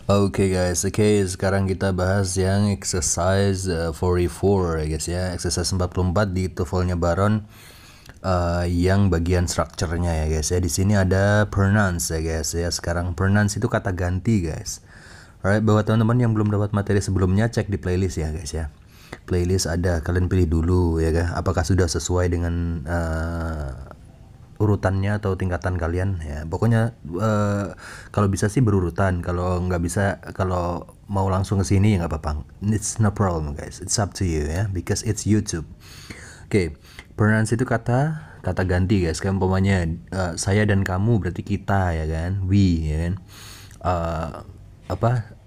Oke guys, sekarang kita bahas yang exercise 44 ya guys ya. Exercise 44 di TOEFL-nya Baron, yang bagian structure-nya ya guys ya. Di sini ada pronounce ya guys ya. Sekarang pronounce itu kata ganti guys. Alright, buat teman-teman yang belum dapat materi sebelumnya, cek di playlist ya guys ya. Playlist ada, kalian pilih dulu ya kan. Apakah sudah sesuai dengan urutannya atau tingkatan kalian ya. Pokoknya kalau bisa sih berurutan, kalau nggak bisa, kalau mau langsung ke sini ya nggak apa-apa. It's no problem guys, it's up to you ya, because it's YouTube. Oke, pronounce itu kata ganti guys. Kayak umpamanya saya dan kamu berarti kita ya kan, we ya kan.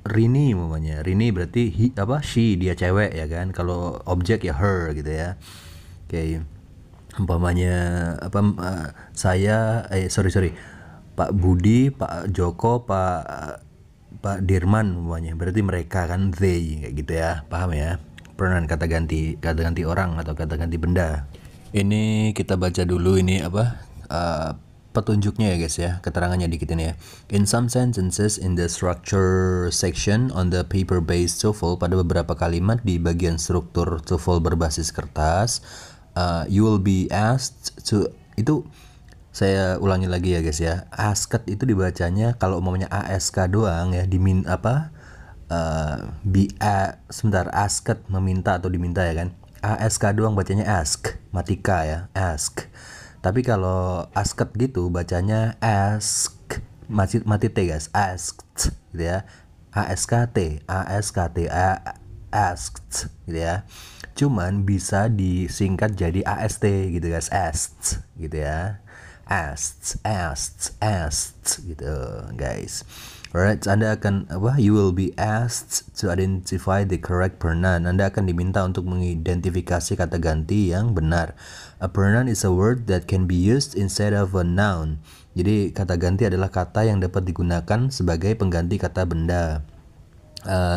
Rini umpamanya, Rini berarti she, dia cewek ya kan. Kalau objek ya her gitu ya. Oke, umpamanya saya sorry Pak Budi, Pak Joko, Pak Dirman umpamanya, berarti mereka kan, they, kayak gitu ya, paham ya. Pronoun kata ganti orang atau kata ganti benda. Ini kita baca dulu ini petunjuknya ya guys ya, keterangannya dikit ini ya. In some sentences in the structure section on the paper-based TOEFL, pada beberapa kalimat di bagian struktur TOEFL berbasis kertas, you will be asked to, itu saya ulangi lagi ya guys ya. Asked itu dibacanya kalau umumnya ASK doang ya, asked meminta atau diminta ya kan. ASK doang bacanya ask, matika ya, ask. Tapi kalau asked gitu bacanya ask, mati T guys, asked gitu ya. ASKT, asked gitu ya. Cuman bisa disingkat jadi AST gitu guys, asked gitu ya. Asked gitu guys. Alright, Anda akan you will be asked to identify the correct pronoun. Anda akan diminta untuk mengidentifikasi kata ganti yang benar. A pronoun is a word that can be used instead of a noun. Jadi kata ganti adalah kata yang dapat digunakan sebagai pengganti kata benda.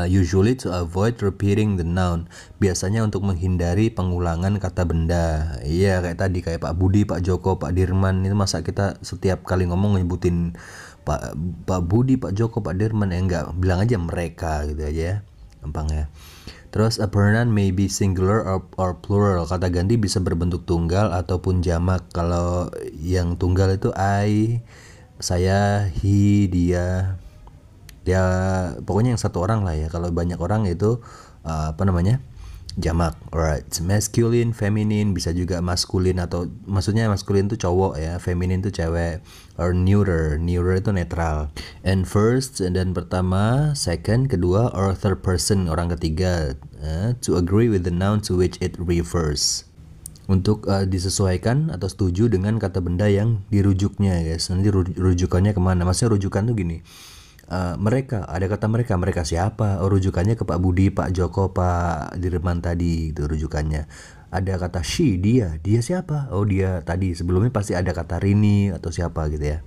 Usually to avoid repeating the noun. Biasanya untuk menghindari pengulangan kata benda. Iya, kayak tadi, kayak Pak Budi, Pak Joko, Pak Dirman, itu masa kita setiap kali ngomong nyebutin Pak Budi, Pak Joko, Pak Dirman, ya enggak, bilang aja mereka gitu aja ya, gampang ya. Terus a pronoun may be singular or plural. Kata ganti bisa berbentuk tunggal ataupun jamak. Kalau yang tunggal itu I, saya, he, dia, ya pokoknya yang satu orang lah ya. Kalau banyak orang itu jamak. Alright, masculine, feminine, bisa juga maskulin, atau maksudnya maskulin itu cowok ya, feminin itu cewek. Or neuter itu netral. And first, dan pertama, second, kedua, or third person, orang ketiga. To agree with the noun to which it refers, untuk disesuaikan atau setuju dengan kata benda yang dirujuknya guys. Nanti rujukannya kemana? Maksudnya rujukan tuh gini, mereka, ada kata mereka siapa? Oh, rujukannya ke Pak Budi, Pak Joko, Pak Dirman tadi, itu rujukannya. Ada kata she, dia siapa? Oh, dia tadi, sebelumnya pasti ada kata Rini atau siapa gitu ya,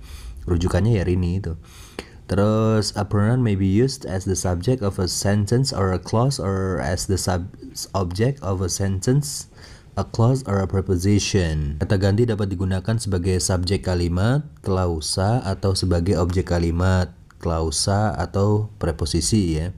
rujukannya ya Rini itu. Terus a pronoun may be used as the subject of a sentence or a clause, or as the object of a sentence, a clause, or a preposition. Kata ganti dapat digunakan sebagai subjek kalimat, klausa, atau sebagai objek kalimat, klausa, atau preposisi ya.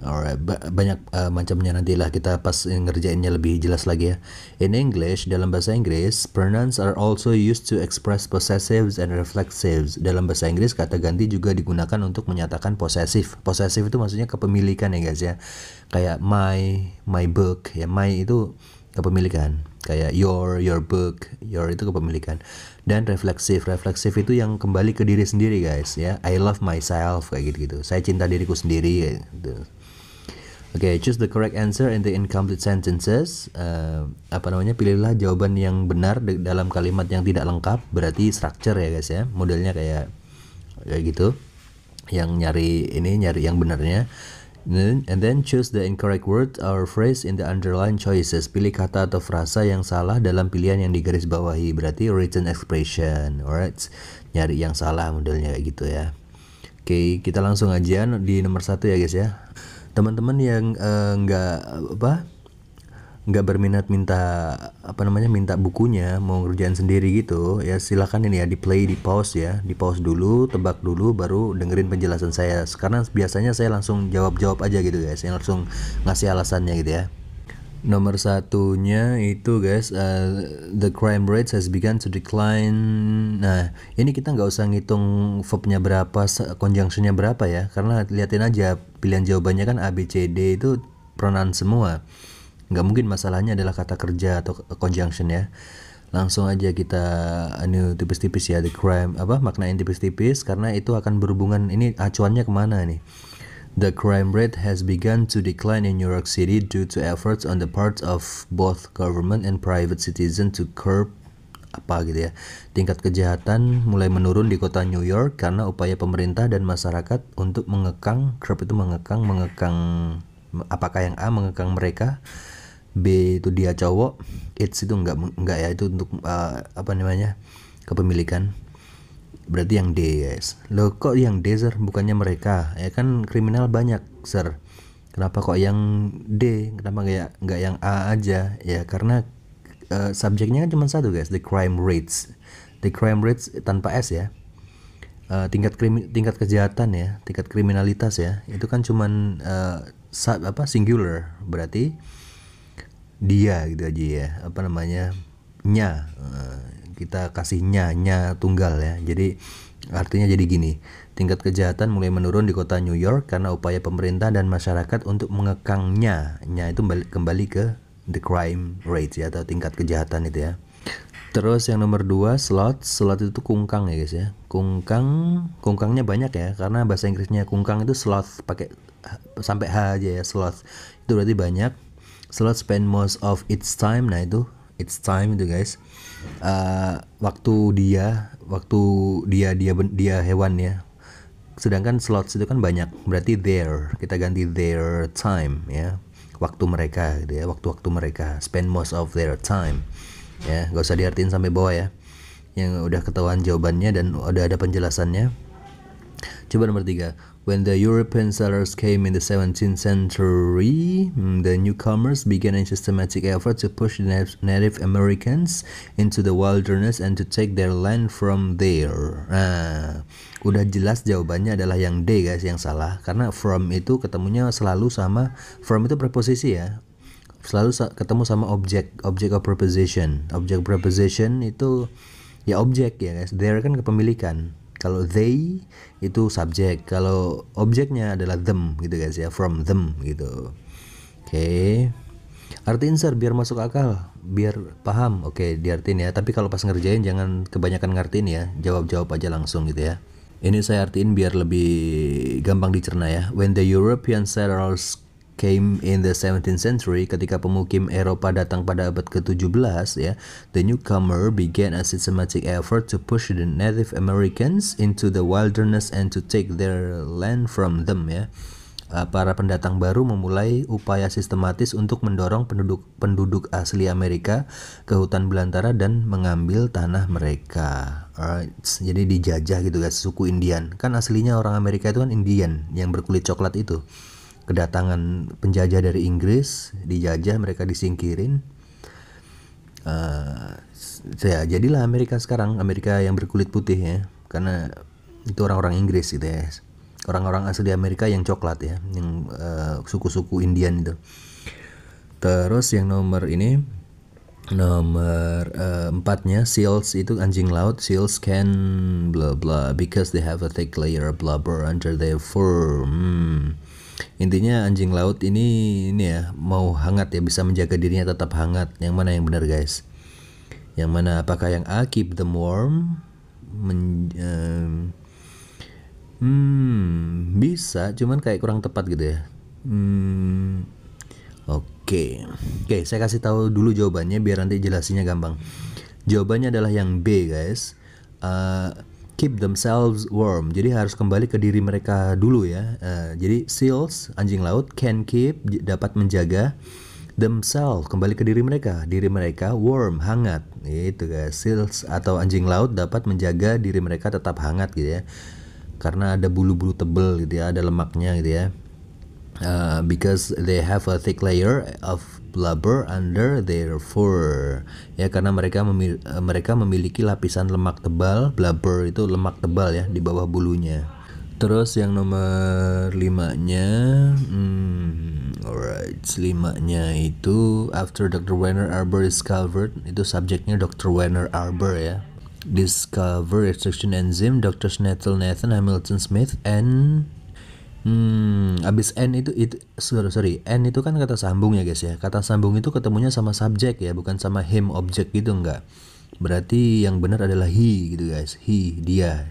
Alright, banyak macamnya, nantilah kita pas ngerjainnya lebih jelas lagi ya. In English, dalam bahasa Inggris, pronouns are also used to express possessives and reflexives. Dalam bahasa Inggris, kata ganti juga digunakan untuk menyatakan posesif. Posesif itu maksudnya kepemilikan ya guys ya. Kayak my book ya, my itu kepemilikan. Kayak your book, your itu kepemilikan. Dan refleksif itu yang kembali ke diri sendiri guys ya. I love myself kayak gitu. Saya cinta diriku sendiri gitu. Oke, choose the correct answer in the incomplete sentences. Pilihlah jawaban yang benar dalam kalimat yang tidak lengkap. Berarti structure ya guys ya. Modelnya kayak gitu. Yang nyari yang benarnya. And then choose the incorrect word or phrase in the underlined choices. Pilih kata atau frasa yang salah dalam pilihan yang digaris bawahi. Berarti written expression. Alright, nyari yang salah modelnya kayak gitu ya. Oke, kita langsung aja di nomor 1 ya guys ya. Teman-teman yang nggak berminat minta bukunya, mau ngerjain sendiri gitu, ya silakan ini ya di play, di pause dulu, tebak dulu, baru dengerin penjelasan saya. Karena biasanya saya langsung jawab aja gitu guys, yang langsung ngasih alasannya gitu ya. Nomor satunya itu guys, the crime rate has begun to decline. Nah, ini kita nggak usah ngitung verbnya berapa, conjunctionnya berapa ya, karena liatin aja pilihan jawabannya kan A, B, C, D itu pronoun semua. Nggak mungkin masalahnya adalah kata kerja atau conjunction ya. Langsung aja kita tipis-tipis ya, the crime maknain tipis-tipis, karena itu akan berhubungan, ini acuannya kemana nih. The crime rate has begun to decline in New York City due to efforts on the part of both government and private citizens to curb gitu ya. Tingkat kejahatan mulai menurun di kota New York karena upaya pemerintah dan masyarakat untuk mengekang, curb itu mengekang, apakah yang A, mengekang mereka, B itu dia cowok, it's itu enggak ya, itu untuk kepemilikan. Berarti yang D guys. Loh kok yang D sir, bukannya mereka? Ya kan kriminal banyak sir. Kenapa kok yang D? Kenapa nggak yang A aja? Ya karena subjeknya kan cuma satu guys, the crime rates. The crime rates tanpa S ya. Tingkat kejahatan ya, tingkat kriminalitas ya. Itu kan cuman singular, berarti dia gitu aja ya. Nya. Kita kasih nya tunggal ya. Jadi artinya jadi gini, tingkat kejahatan mulai menurun di kota New York karena upaya pemerintah dan masyarakat untuk mengekangnya. Nya itu kembali ke the crime rate ya, atau tingkat kejahatan itu ya. Terus yang nomor 2, slot itu kungkang ya guys ya. Kungkangnya banyak ya, karena bahasa Inggrisnya kungkang itu sloth, pakai sampai H aja ya, sloth. Itu berarti banyak. Sloth spend most of its time. Nah itu it's time itu guys, waktu dia hewan ya. Sedangkan slots itu kan banyak, berarti kita ganti their time ya, waktu mereka gitu ya, waktu mereka spend most of their time ya. Gak usah diartiin sampai bawah ya, yang udah ketahuan jawabannya dan udah ada penjelasannya. Coba nomor 3. When the European settlers came in the 17th century, the newcomers began a systematic effort to push the Native Americans into the wilderness and to take their land from there. Nah, udah jelas jawabannya adalah yang D guys, yang salah. Karena from itu ketemunya selalu sama, from itu preposisi ya, selalu ketemu sama object of preposition. Object preposition itu ya objek ya guys. There kan kepemilikan. Kalau they itu subjek, kalau objeknya adalah them gitu guys ya, from them gitu. Oke. Artiin sir biar masuk akal, biar paham. Oke, diartiin ya. Tapi kalau pas ngerjain jangan kebanyakan ngartiin ya, jawab aja langsung gitu ya. Ini saya artiin biar lebih gampang dicerna ya. When the European settlers came in the 17th century, ketika pemukim Eropa datang pada abad ke-17 ya, the newcomer began a systematic effort to push the Native Americans into the wilderness and to take their land from them ya. Para pendatang baru memulai upaya sistematis untuk mendorong penduduk asli Amerika ke hutan belantara dan mengambil tanah mereka. Alright, jadi dijajah gitu guys, suku Indian. Kan aslinya orang Amerika itu kan Indian yang berkulit coklat itu. Kedatangan penjajah dari Inggris, dijajah, mereka disingkirin. Jadilah Amerika sekarang, Amerika yang berkulit putih ya, karena itu orang-orang Inggris gitu ya, orang-orang asli Amerika yang coklat ya, yang suku-suku Indian itu. Terus yang nomor 4-nya, seals itu anjing laut. Seals can blah blah because they have a thick layer of blubber under their fur. Intinya anjing laut ini ya, mau hangat ya, bisa menjaga dirinya tetap hangat. Yang mana yang benar guys? Yang mana? Apakah yang A, keep them warm? Bisa, cuman kayak kurang tepat gitu ya. Oke, saya kasih tahu dulu jawabannya biar nanti jelasinnya gampang. Jawabannya adalah yang B guys. Keep themselves warm, jadi harus kembali ke diri mereka dulu ya. Jadi seals, anjing laut, can keep, dapat menjaga, themselves, kembali ke diri mereka warm, hangat gitu guys. Seals atau anjing laut dapat menjaga diri mereka tetap hangat gitu ya, karena ada bulu-bulu tebel gitu ya, ada lemaknya gitu ya. Because they have a thick layer of blubber under their fur. Ya, karena mereka memiliki lapisan lemak tebal. Blubber itu lemak tebal ya di bawah bulunya. Terus yang nomor 5-nya, alright, 5-nya itu after Dr. Werner Arber discovered, itu subjeknya Dr. Werner Arber ya. Discover extraction enzyme, Dr. Nathan Hamilton Smith, and abis N itu sorry, N itu kan kata sambung ya guys ya. Kata sambung itu ketemunya sama subjek ya, bukan sama him objek gitu, enggak. Berarti yang benar adalah he gitu guys. He, dia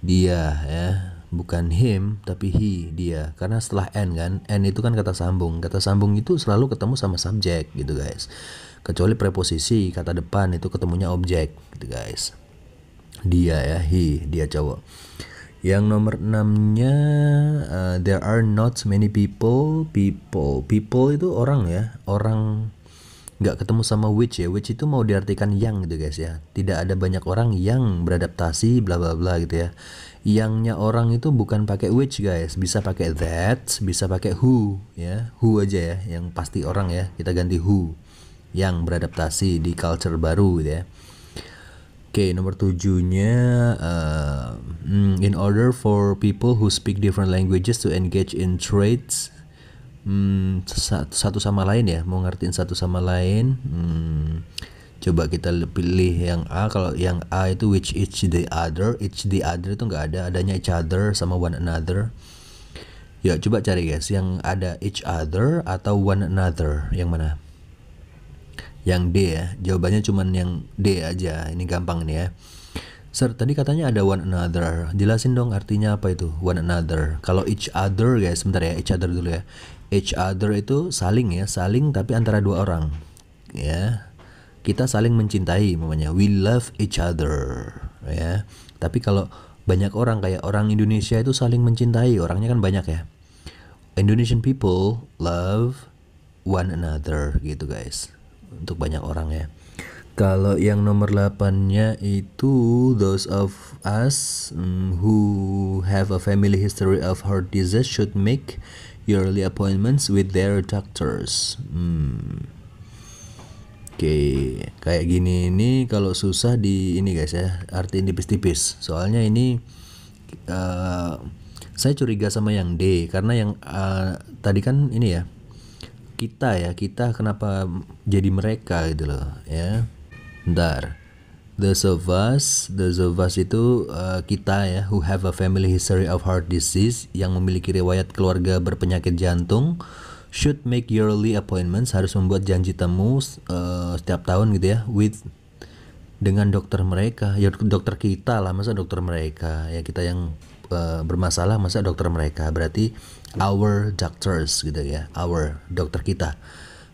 ya, bukan him tapi he, dia. Karena setelah N kan, N itu kan kata sambung. Kata sambung itu selalu ketemu sama subjek gitu guys. Kecuali preposisi, kata depan itu ketemunya objek gitu guys. Dia ya, he, dia cowok. Yang nomor 6-nya, there are not many people itu orang ya, orang. Nggak ketemu sama which ya, which itu mau diartikan yang gitu guys ya. Tidak ada banyak orang yang beradaptasi bla bla bla gitu ya. Yangnya orang itu bukan pakai which guys, bisa pakai that, bisa pakai who ya, who aja ya, yang pasti orang ya, kita ganti who, yang beradaptasi di culture baru gitu ya. Oke, nomor 7-nya, in order for people who speak different languages to engage in trades, satu sama lain ya, mau ngertiin satu sama lain. Coba kita pilih yang A. Kalau yang A itu which each the other itu nggak ada, adanya each other sama one another. Ya coba cari guys, yang ada each other atau one another, yang mana? Yang D ya, jawabannya cuman yang D aja. Ini gampang nih ya. Sir, tadi katanya ada one another. Jelasin dong artinya apa itu one another. Kalau each other guys, sebentar ya, each other dulu ya. Each other itu saling ya, saling tapi antara dua orang. Ya. Kita saling mencintai namanya. We love each other ya. Tapi kalau banyak orang kayak orang Indonesia itu saling mencintai, orangnya kan banyak ya. Indonesian people love one another gitu guys. Untuk banyak orang ya. Kalau yang nomor 8-nya itu those of us who have a family history of heart disease should make yearly appointments with their doctors. Oke, kayak gini ini kalau susah di ini guys ya, artiin tipis-tipis. Soalnya ini saya curiga sama yang D karena yang tadi kan ini ya. Kita kenapa jadi mereka gitu loh ya. Bentar. Those of us itu kita ya, who have a family history of heart disease, yang memiliki riwayat keluarga berpenyakit jantung, should make yearly appointments, harus membuat janji temu setiap tahun gitu ya, dengan dokter mereka. Ya dokter kita lah, masa dokter mereka ya, kita yang bermasalah masa dokter mereka. Berarti our doctors gitu ya, our dokter kita,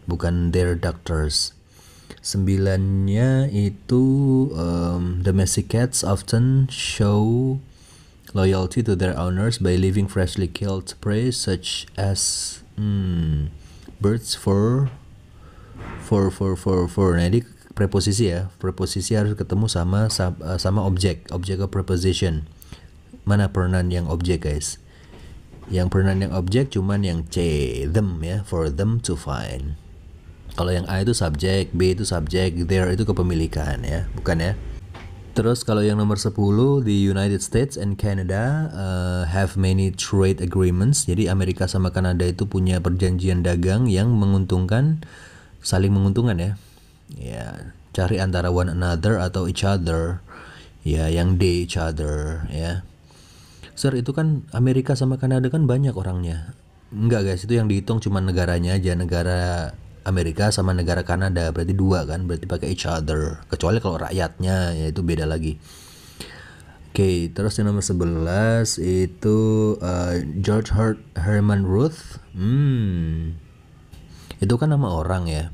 bukan their doctors. 9-nya itu domestic cats often show loyalty to their owners by leaving freshly killed prey such as birds for. Nah ini preposisi ya, preposisi harus ketemu sama objek of preposition. Mana pronoun yang objek guys? Yang pronoun yang objek cuman yang C, them ya, for them to find. Kalau yang A itu subjek, B itu subjek, there itu kepemilikan ya, bukan ya. Terus kalau yang nomor 10, the United States and Canada have many trade agreements. Jadi Amerika sama Kanada itu punya perjanjian dagang yang menguntungkan, saling menguntungkan ya. Ya, cari antara one another atau each other. Ya, yang D each other ya. Sir, itu kan Amerika sama Kanada kan banyak orangnya. Enggak guys, itu yang dihitung cuma negaranya aja, negara Amerika sama negara Kanada, berarti dua kan, berarti pakai each other. Kecuali kalau rakyatnya ya itu beda lagi. Oke, terus yang nomor 11 itu George Herman Ruth. Itu kan nama orang ya.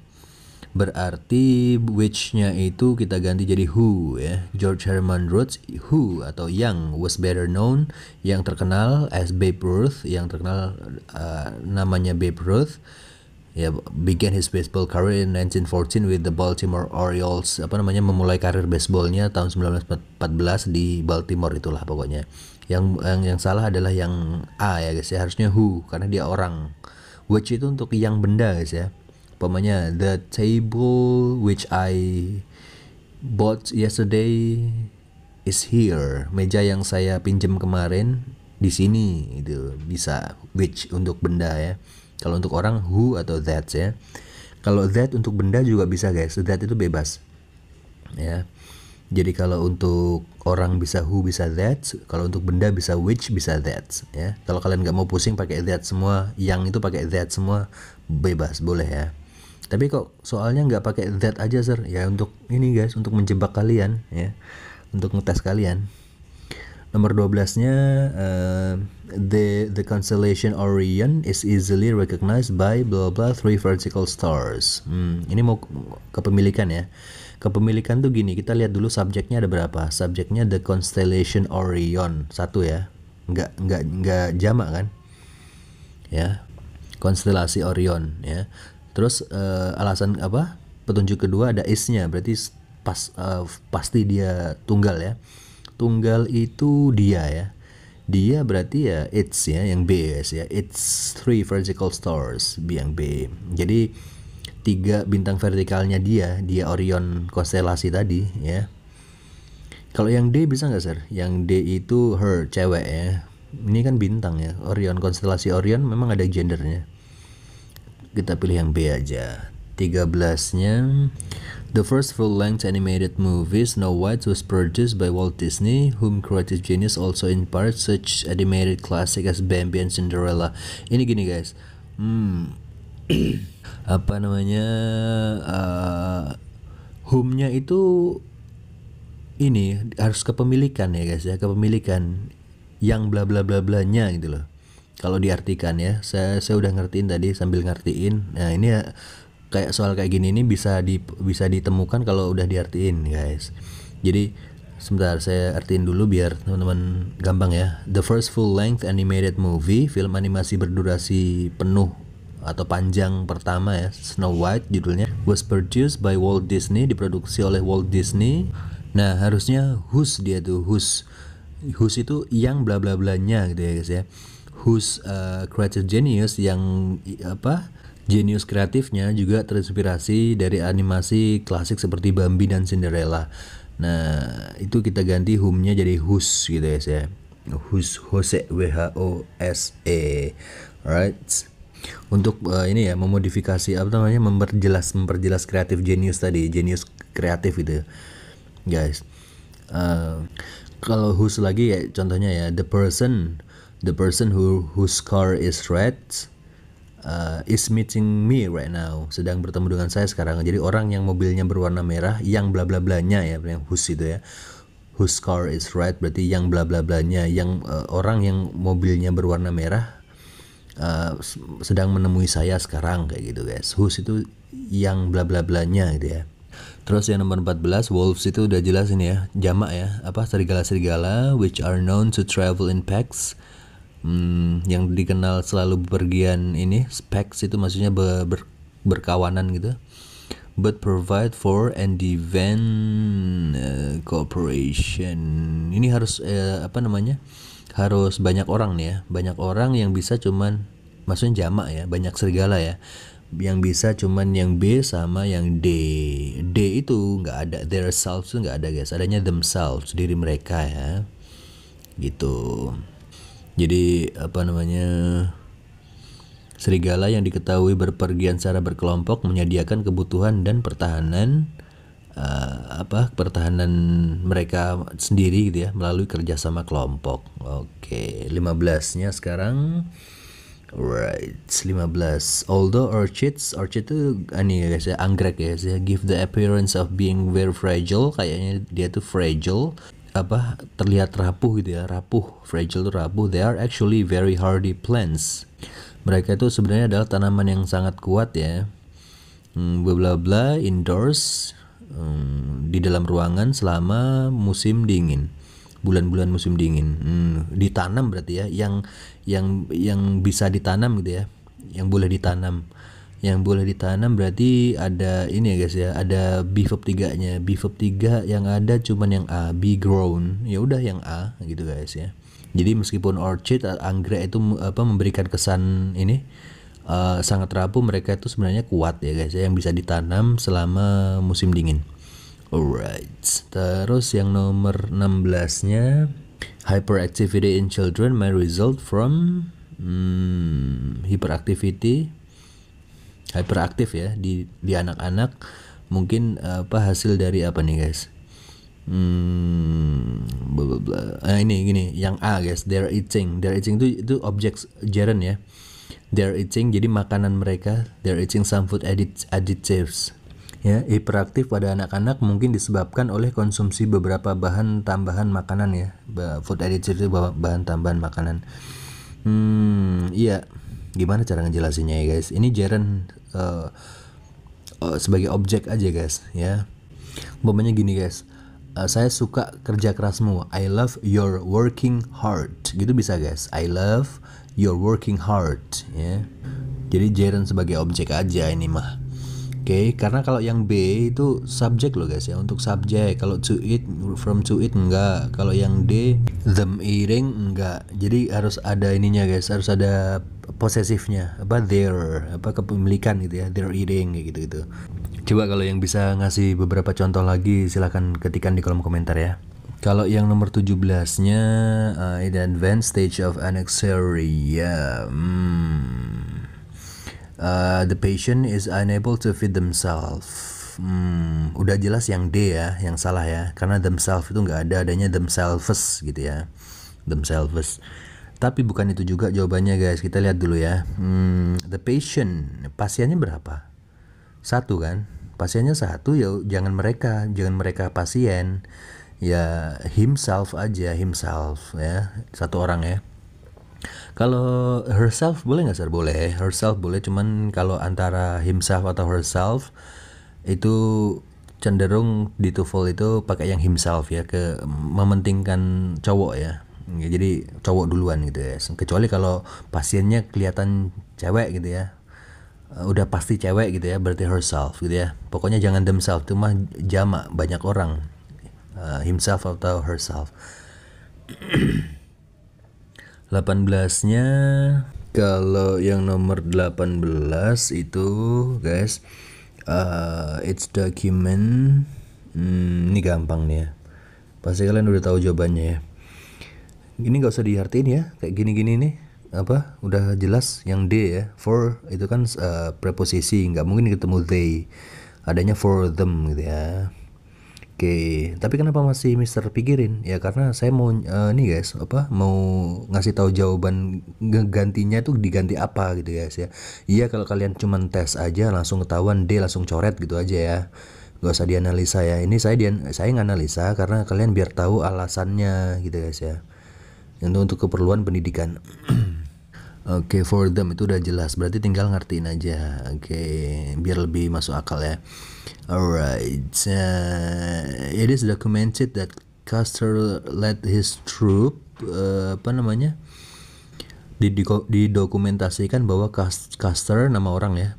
Berarti which-nya itu kita ganti jadi who ya. George Herman Ruth, who atau yang was better known, yang terkenal as Babe Ruth, yang terkenal namanya Babe Ruth. Ya, began his baseball career in 1914 with the Baltimore Orioles. Memulai karir baseballnya tahun 1914 di Baltimore, itulah pokoknya. Yang salah adalah yang A ya guys ya, harusnya who karena dia orang. Which itu untuk yang benda guys ya. Umpamanya the table which I bought yesterday is here. Meja yang saya pinjam kemarin di sini. Itu bisa which untuk benda ya. Kalau untuk orang who atau that ya. Kalau that untuk benda juga bisa guys. That itu bebas. Ya. Jadi kalau untuk orang bisa who, bisa that. Kalau untuk benda bisa which, bisa that ya. Kalau kalian nggak mau pusing pakai that semua, yang itu pakai that semua, bebas, boleh ya. Tapi kok soalnya nggak pakai that aja sir? Ya untuk ini guys, untuk menjebak kalian ya, untuk ngetes kalian. Nomor 12-nya the constellation Orion is easily recognized by blah blah three vertical stars. Ini mau kepemilikan ya. Kepemilikan tuh gini, kita lihat dulu subjeknya ada berapa. Subjeknya the constellation Orion, satu ya. Enggak jamak kan? Ya. Konstelasi Orion ya. Terus alasan apa? Petunjuk kedua ada is-nya, berarti pasti dia tunggal ya. Tunggal itu dia ya. Dia berarti ya it's ya, yang B guys ya. It's three vertical stars, B yang B. Jadi 3 bintang vertikalnya dia Orion konstelasi tadi ya. Kalau yang D bisa nggak sir? Yang D itu her, cewek ya. Ini kan bintang ya. Orion, konstelasi Orion memang ada gendernya. Kita pilih yang B aja. 13-nya the first full-length animated movie Snow White was produced by Walt Disney, whom creative genius also inspired such animated classic as Bambi and Cinderella. Ini gini guys, apa namanya, whom-nya itu ini harus kepemilikan ya guys ya, kepemilikan yang bla bla bla bla nya gitu loh. Kalau diartikan ya, saya udah ngertiin tadi sambil ngertiin. Nah ini ya, kayak soal kayak gini ini bisa ditemukan kalau udah diartiin guys. Jadi sebentar saya artiin dulu biar teman-teman gampang ya. The first full-length animated movie, film animasi berdurasi penuh atau panjang pertama ya, Snow White judulnya, was produced by Walt Disney, diproduksi oleh Walt Disney. Nah harusnya whose dia tuh, whose itu yang bla bla bla nya gitu ya guys ya. Whose creative genius, yang apa, jenius kreatifnya juga terinspirasi dari animasi klasik seperti Bambi dan Cinderella. Nah itu kita ganti whom-nya jadi whose gitu guys ya. Whose, Jose, W-H-O-S-E. Alright. Untuk ini ya, memodifikasi apa namanya, memperjelas kreatif genius tadi, genius kreatif gitu guys. Kalau whose lagi ya, contohnya ya, the person whose car is red is meeting me right now, sedang bertemu dengan saya sekarang. Jadi orang yang mobilnya berwarna merah, yang bla bla blanya ya, yang whose itu ya. Whose car is red berarti yang bla bla blanya, yang orang yang mobilnya berwarna merah sedang menemui saya sekarang, kayak gitu guys. Whose itu yang bla bla blanya gitu ya. Terus yang nomor 14, wolves itu udah jelas ini ya, jamak ya, apa, serigala-serigala which are known to travel in packs. Yang dikenal selalu bepergian ini, packs itu maksudnya berkawanan gitu. But provide for and defend cooperation. Ini harus apa namanya, harus banyak orang nih ya, banyak orang yang bisa cuman, maksudnya jamak ya, banyak serigala ya, yang bisa cuman yang B sama yang D. D itu nggak ada, their selves itu nggak ada guys, adanya themselves, diri mereka ya, gitu. Jadi apa namanya, serigala yang diketahui berpergian secara berkelompok menyediakan kebutuhan dan pertahanan pertahanan mereka sendiri gitu ya, melalui kerjasama kelompok. Oke, 15-nya sekarang. Right, 15. Although orchid itu ini guys ya, anggrek ya guys ya, give the appearance of being very fragile, kayaknya dia tuh fragile, apa, terlihat rapuh gitu ya, rapuh, fragile tuh rapuh. They are actually very hardy plants. Mereka itu sebenarnya adalah tanaman yang sangat kuat ya. Bla bla bla, indoors, di dalam ruangan selama musim dingin, bulan-bulan musim dingin. Ditanam berarti ya, yang bisa ditanam gitu ya, yang boleh ditanam. Yang boleh ditanam berarti ada ini ya guys ya, ada B verb 3-nya. B verb 3 yang ada cuman yang A, be grown. Ya udah yang A gitu guys ya. Jadi meskipun orchid, anggrek itu apa, memberikan kesan ini sangat rapuh, mereka itu sebenarnya kuat ya guys ya, yang bisa ditanam selama musim dingin. Alright, terus yang nomor 16-nya, hyperactivity in children may result from hyperaktif ya di anak-anak, mungkin hasil dari apa nih guys? Blah, blah, blah. Ini gini, yang A guys, they're eating itu objek gerund ya. They're eating, jadi makanan mereka, they're eating some food additives. Ya, hiperaktif pada anak-anak mungkin disebabkan oleh konsumsi beberapa bahan tambahan makanan ya. Food additives itu bahan tambahan makanan. Iya. Gimana cara ngejelasinnya ya guys? Ini gerund sebagai objek aja guys ya. Umpamanya gini guys. Saya suka kerja kerasmu. I love your working hard. Gitu bisa guys. I love your working hard ya. Jadi gerund sebagai objek aja ini mah. Oke, karena kalau yang B itu subjek loh guys ya, untuk subjek. Kalau to eat, from to eat enggak. Kalau yang D, them eating enggak. Jadi harus ada ininya guys, harus ada posesifnya, their, kepemilikan gitu ya, they're eating kayak gitu. Coba kalau yang bisa ngasih beberapa contoh lagi silahkan ketikkan di kolom komentar ya. Kalau yang nomor 17-nya, in advanced stage of anexuria, the patient is unable to feed themselves. Udah jelas yang D ya, yang salah ya, karena themselves itu nggak ada, adanya themselves gitu ya, themselves. Tapi bukan itu juga jawabannya guys, kita lihat dulu ya. The patient, pasiennya berapa? 1 kan, pasiennya 1 ya, jangan mereka pasien ya, himself aja, himself ya, 1 orang ya. Kalau herself boleh nggak sir? Boleh, herself boleh, cuman kalau antara himself atau herself itu cenderung di TOEFL itu pakai yang himself ya, ke mementingkan cowok ya. Jadi cowok duluan gitu ya. Kecuali kalau pasiennya kelihatan cewek gitu ya, udah pasti cewek gitu ya, berarti herself gitu ya. Pokoknya jangan themselves, itu mah jamak, banyak orang. Himself atau herself. 18-nya, kalau yang nomor 18 itu guys, it's document. Ini gampang nih ya, pasti kalian udah tahu jawabannya ya. Ini nggak usah diartiin ya, kayak gini-gini nih, udah jelas yang D ya. For itu kan preposisi, nggak mungkin ketemu they, adanya for them gitu ya. Oke, tapi kenapa masih Mister pikirin? Ya karena saya mau nih guys, mau ngasih tahu jawaban gantinya tuh diganti apa gitu guys ya. Iya, kalau kalian cuman tes aja langsung ketahuan D, langsung coret gitu aja ya. Gak usah dianalisa ya. Ini saya nganalisa karena kalian biar tahu alasannya gitu guys ya. Untuk keperluan pendidikan. Oke, for them itu udah jelas, berarti tinggal ngertiin aja. Oke, biar lebih masuk akal ya. Alright, it is documented that Custer led his troop, didokumentasikan bahwa Custer, nama orang ya,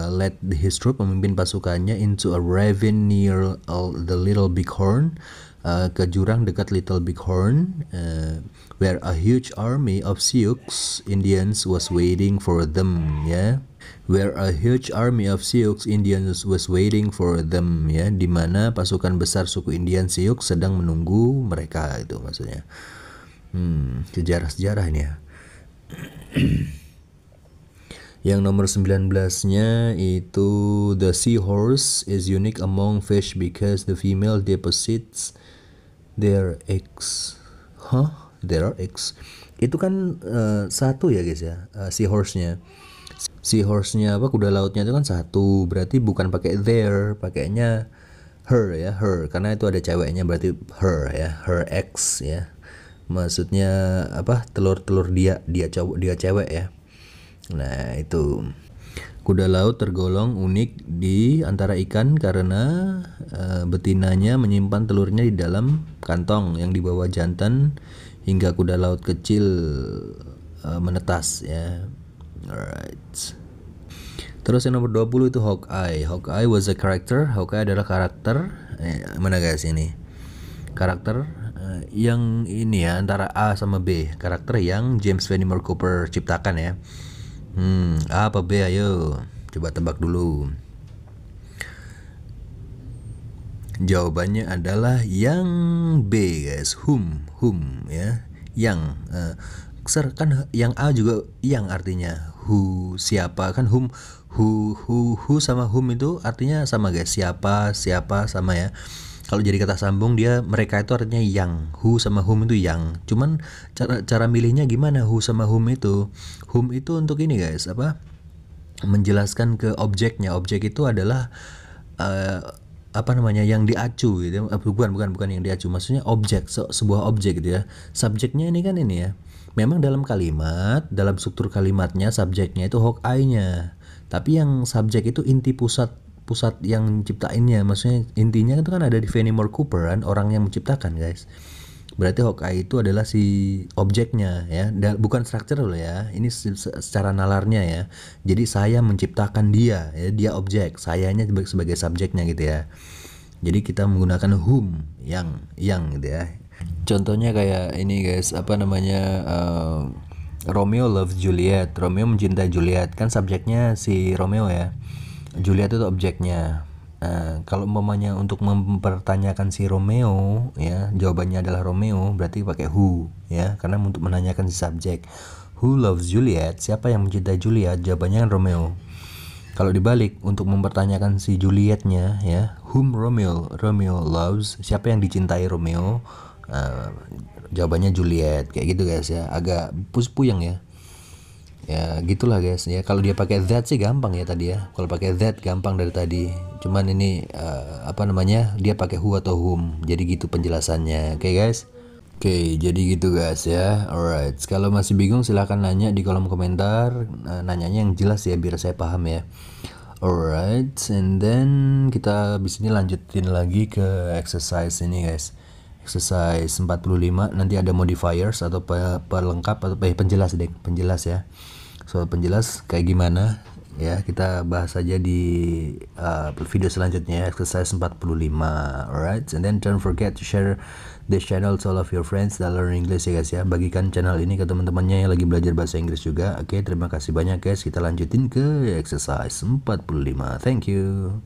led his troop, memimpin pasukannya into a ravine near the Little Bighorn, ke jurang dekat Little Bighorn, where a huge army of Sioux Indians was waiting for them ya. Where a huge army of Sioux Indians was waiting for them ya, di mana pasukan besar suku Indian Sioux sedang menunggu mereka, itu maksudnya. Sejarah-sejarah ini ya. Yang nomor 19-nya itu, the seahorse is unique among fish because the female deposits their eggs. Their eggs. Itu kan 1 ya guys ya, seahorse-nya. Seahorse-nya kuda lautnya itu kan 1, berarti bukan pakai their, pakainya her ya, her, karena itu ada ceweknya, berarti her ya, her eggs ya. Maksudnya telur-telur dia cewek ya. Nah, itu. Kuda laut tergolong unik di antara ikan karena betinanya menyimpan telurnya di dalam kantong yang dibawa jantan hingga kuda laut kecil menetas ya. Alright. Terus yang nomor 20 itu Hawkeye. Hawkeye was a character. Hawkeye adalah karakter. Mana guys ini? Karakter yang ini ya, antara A sama B. Karakter yang James Fenimore Cooper ciptakan ya. A apa B, ayo coba tebak dulu. Jawabannya adalah yang B guys, whom ya, yang. Kan yang A juga yang artinya who, siapa, kan who sama whom itu artinya sama guys, siapa sama ya. Kalau jadi kata sambung dia mereka itu artinya yang, who sama whom itu yang. Cuman cara milihnya gimana who sama whom itu? Whom itu untuk ini guys, apa? Menjelaskan ke objeknya. Objek itu adalah apa namanya, yang diacu gitu. Bukan yang diacu, maksudnya objek, sebuah objek gitu ya. Subjeknya ini kan ini ya, memang dalam kalimat, dalam struktur kalimatnya subjeknya itu Hawkeye-nya, tapi yang subjek itu inti pusat yang ciptainnya, maksudnya intinya itu kan ada di Fenimore Cooper kan, orang yang menciptakan guys. Berarti Hawkeye itu adalah si objeknya ya, bukan struktural ya. Ini secara nalarnya ya. Jadi saya menciptakan dia, ya, dia objek, sayanya sebagai subjeknya gitu ya. Jadi kita menggunakan whom, yang gitu ya. Contohnya kayak ini guys, apa namanya, Romeo loves Juliet. Romeo mencintai Juliet, kan subjeknya si Romeo ya. Juliet itu objeknya. Kalau umpamanya untuk mempertanyakan si Romeo ya, jawabannya adalah Romeo, berarti pakai who ya, karena untuk menanyakan si subjek. Who loves Juliet? Siapa yang mencintai Juliet? Jawabannya kan Romeo. Kalau dibalik untuk mempertanyakan si Julietnya ya, whom Romeo loves? Siapa yang dicintai Romeo? Jawabannya Juliet, kayak gitu guys ya, agak puyeng ya. Ya gitulah guys ya. Kalau dia pakai that sih gampang ya tadi ya. Kalau pakai that gampang dari tadi. Cuman ini apa namanya, dia pakai who atau whom. Jadi gitu penjelasannya. Oke guys. Oke, jadi gitu guys ya. Alright. Kalau masih bingung silahkan nanya di kolom komentar. Nanyanya yang jelas ya biar saya paham ya. Alright. And then kita abis ini lanjutin lagi ke exercise ini guys. Exercise 45. Nanti ada modifiers atau pelengkap atau penjelas deh. Penjelas ya. Soal penjelas kayak gimana ya, kita bahas aja di video selanjutnya, exercise 45. Alright, and then don't forget to share this channel to all of your friends that learn English ya guys ya. Bagikan channel ini ke teman-temannya yang lagi belajar bahasa Inggris juga. Oke, terima kasih banyak guys. Kita lanjutin ke exercise 45. Thank you.